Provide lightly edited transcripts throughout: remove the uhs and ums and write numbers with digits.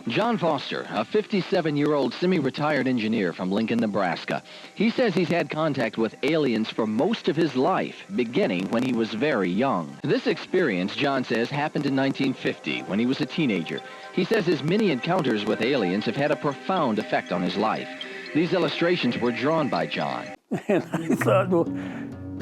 John Foster, a 57-year-old semi-retired engineer from Lincoln, Nebraska. He says he's had contact with aliens for most of his life, beginning when he was very young. This experience, John says, happened in 1950 when he was a teenager. He says his many encounters with aliens have had a profound effect on his life. These illustrations were drawn by John. And I thought, well,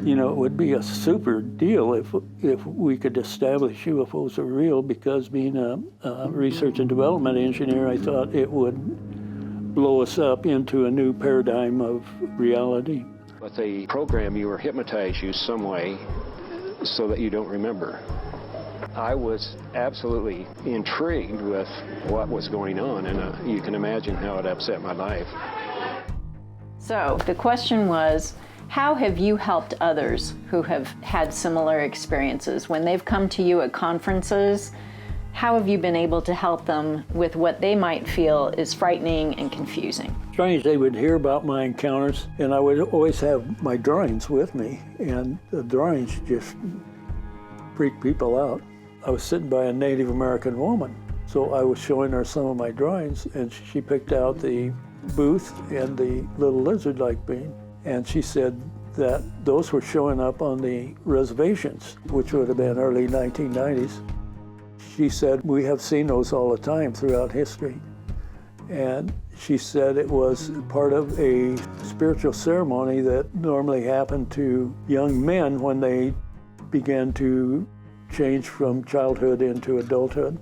you know, it would be a super deal if we could establish UFOs are real, because being a research and development engineer, I thought it would blow us up into a new paradigm of reality. With a program, you were hypnotized you some way so that you don't remember. I was absolutely intrigued with what was going on, and you can imagine how it upset my life. So the question was, how have you helped others who have had similar experiences? When they've come to you at conferences, how have you been able to help them with what they might feel is frightening and confusing? Strange, they would hear about my encounters, and I would always have my drawings with me, and the drawings just freak people out. I was sitting by a Native American woman, so I was showing her some of my drawings, and she picked out the booth and the little lizard-like being. And she said that those were showing up on the reservations, which would have been early 1990s. She said, we have seen those all the time throughout history. And she said it was part of a spiritual ceremony that normally happened to young men when they began to change from childhood into adulthood,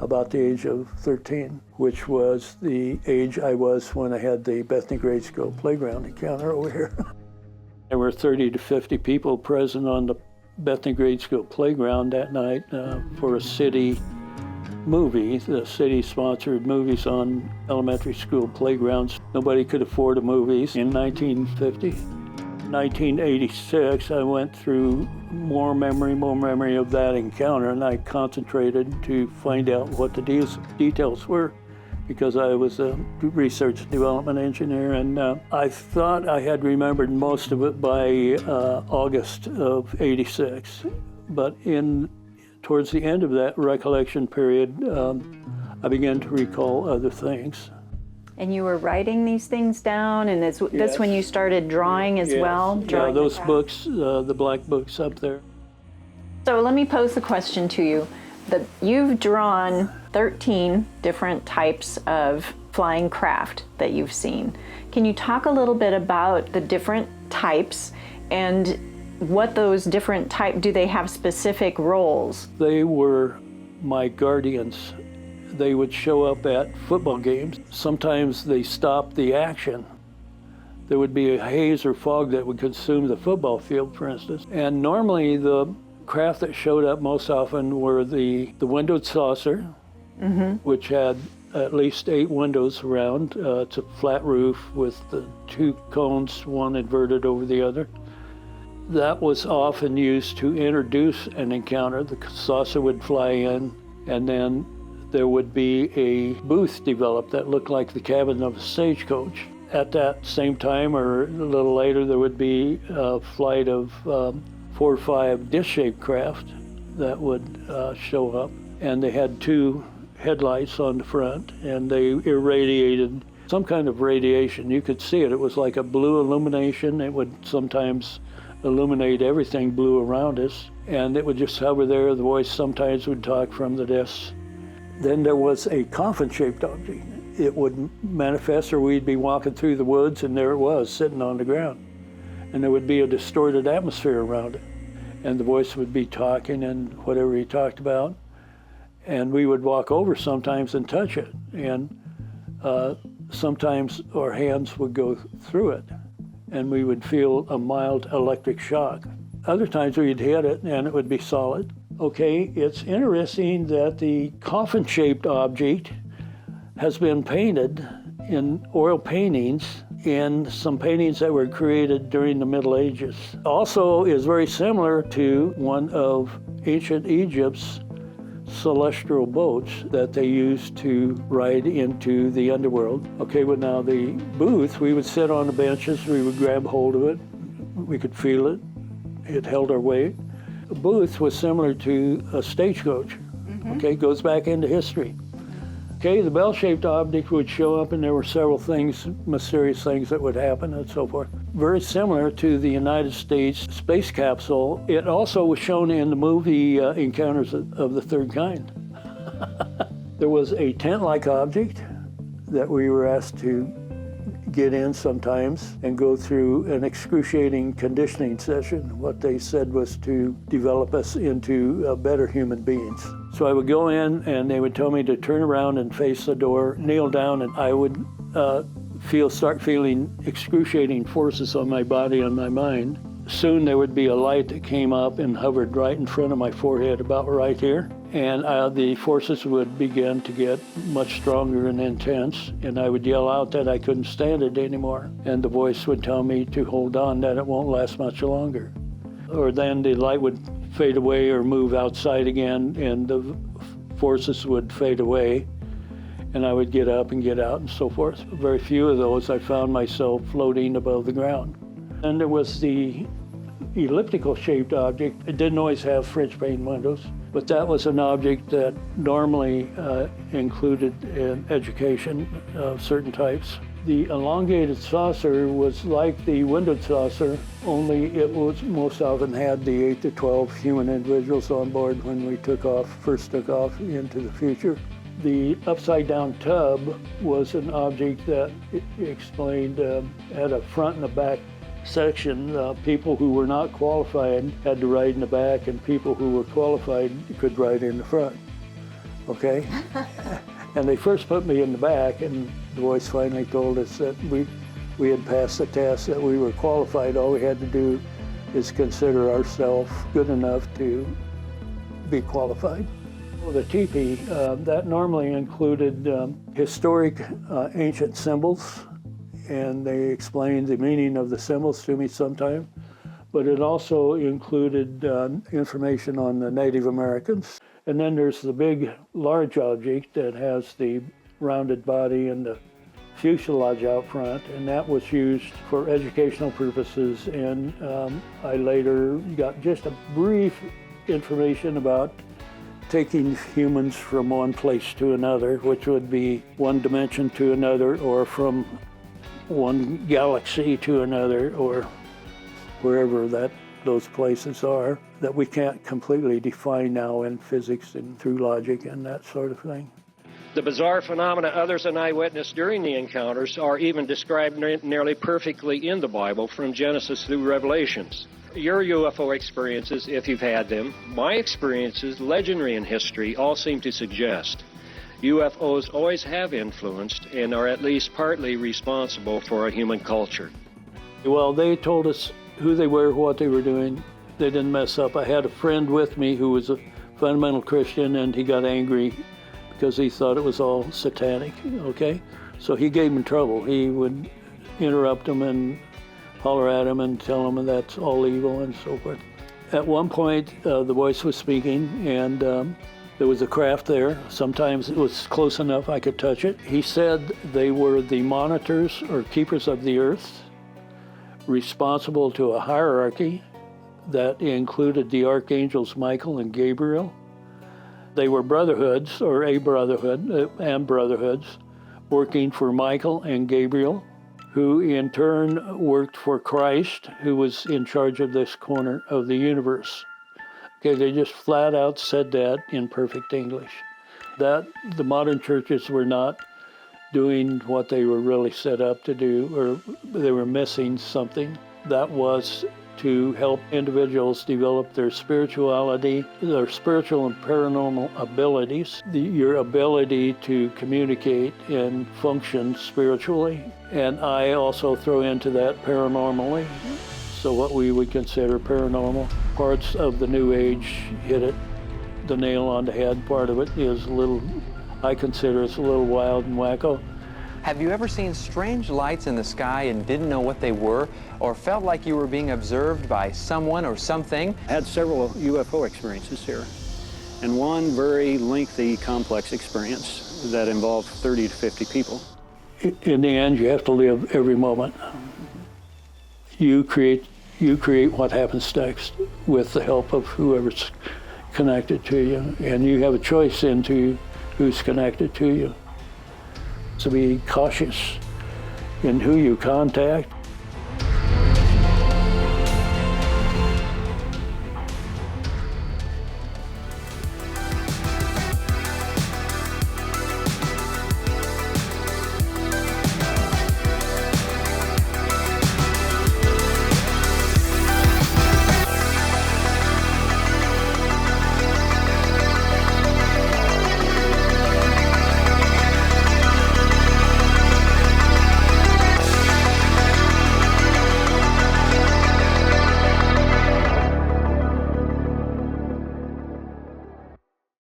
about the age of 13, which was the age I was when I had the Bethany Grade School playground encounter over here. There were 30 to 50 people present on the Bethany Grade School playground that night for a city movie. The city sponsored movies on elementary school playgrounds. Nobody could afford the movies. In 1950, 1986, I went through more memory of that encounter, and I concentrated to find out what the details were, because I was a research and development engineer, and I thought I had remembered most of it by August of '86. But towards the end of that recollection period, I began to recall other things. And you were writing these things down, and that's Yes. when you started drawing as well? Yeah, those books, the black books up there. So let me pose the question to you. You've drawn 13 different types of flying craft that you've seen. Can you talk a little bit about the different types and what those different types, do they have specific roles? They were my guardians. They would show up at football games. Sometimes they stopped the action. There would be a haze or fog that would consume the football field, for instance. And normally the craft that showed up most often were the windowed saucer, which had at least 8 windows around. It's a flat roof with the 2 cones, one inverted over the other. That was often used to introduce an encounter. The saucer would fly in, and then there would be a booth developed that looked like the cabin of a stagecoach. At that same time, or a little later, there would be a flight of 4 or 5 disc-shaped craft that would show up. And they had 2 headlights on the front, and they irradiated some kind of radiation. You could see it. It was like a blue illumination. It would sometimes illuminate everything blue around us, and it would just hover there. The voice sometimes would talk from the discs. Then there was a coffin-shaped object. It would manifest, or we'd be walking through the woods, and there it was, sitting on the ground. And there would be a distorted atmosphere around it. And the voice would be talking and whatever he talked about. And we would walk over sometimes and touch it. And sometimes our hands would go through it, and we would feel a mild electric shock. Other times we'd hit it, and it would be solid. Okay, it's interesting that the coffin-shaped object has been painted in oil paintings in some paintings that were created during the Middle Ages. Also is very similar to one of ancient Egypt's celestial boats that they used to ride into the underworld. Okay, well now the booth, we would sit on the benches, we would grab hold of it, we could feel it, it held our weight. The booth was similar to a stagecoach, okay, goes back into history. Okay, the bell-shaped object would show up, and there were several things, mysterious things that would happen and so forth. Very similar to the United States space capsule. It also was shown in the movie Encounters of the Third Kind. There was a tent-like object that we were asked to get in sometimes and go through an excruciating conditioning session. What they said was to develop us into better human beings. So I would go in and they would tell me to turn around and face the door, kneel down, and I would start feeling excruciating forces on my body and my mind. Soon there would be a light that came up and hovered right in front of my forehead, about right here. And the forces would begin to get much stronger and intense, and I would yell out that I couldn't stand it anymore. And the voice would tell me to hold on, that it won't last much longer. Or then the light would fade away or move outside again, and the forces would fade away, and I would get up and get out and so forth. Very few of those I found myself floating above the ground. And there was the elliptical shaped object. It didn't always have French pane windows, but that was an object that normally included an education of certain types. The elongated saucer was like the windowed saucer, only it was most often had the 8 to 12 human individuals on board when we first took off into the future. The upside down tub was an object that explained had a front and a back section. People who were not qualified had to ride in the back, and people who were qualified could ride in the front. Okay? And they first put me in the back, and the voice finally told us that we had passed the test, that we were qualified. All we had to do is consider ourselves good enough to be qualified. Well, the teepee, that normally included historic ancient symbols, and they explained the meaning of the symbols to me sometime, but it also included information on the Native Americans. And then there's the big, large object that has the rounded body and the fuselage out front, and that was used for educational purposes. And I later got just a brief information about taking humans from one place to another, which would be one dimension to another, or from one galaxy to another, or wherever those places are, that we can't completely define now in physics and through logic and that sort of thing. The bizarre phenomena others and I witnessed during the encounters are even described nearly perfectly in the Bible, from Genesis through Revelations. Your UFO experiences, if you've had them, my experiences, legendary in history, all seem to suggest UFOs always have influenced and are at least partly responsible for a human culture. Well, they told us who they were, what they were doing. They didn't mess up. I had a friend with me who was a fundamental Christian, and he got angry because he thought it was all satanic, okay? So he gave him trouble. He would interrupt them and holler at him and tell them that's all evil and so forth. At one point, the voice was speaking, and there was a craft there. Sometimes it was close enough I could touch it. He said they were the monitors or keepers of the earth, responsible to a hierarchy that included the archangels Michael and Gabriel. They were brotherhoods, or a brotherhood, and brotherhoods, working for Michael and Gabriel, who in turn worked for Christ, who was in charge of this corner of the universe. Okay, they just flat out said that in perfect English. That the modern churches were not doing what they were really set up to do, or they were missing something. That was to help individuals develop their spirituality, their spiritual and paranormal abilities, your ability to communicate and function spiritually. And I also throw into that paranormally. So what we would consider paranormal. Parts of the New Age hit it, the nail on the head. Part of it is I consider it's a little wild and wacko. Have you ever seen strange lights in the sky and didn't know what they were, or felt like you were being observed by someone or something? I had several UFO experiences here, and one very lengthy, complex experience that involved 30 to 50 people. In the end, you have to live every moment. You create what happens next with the help of whoever's connected to you, and you have a choice into who's connected to you. So be cautious in who you contact.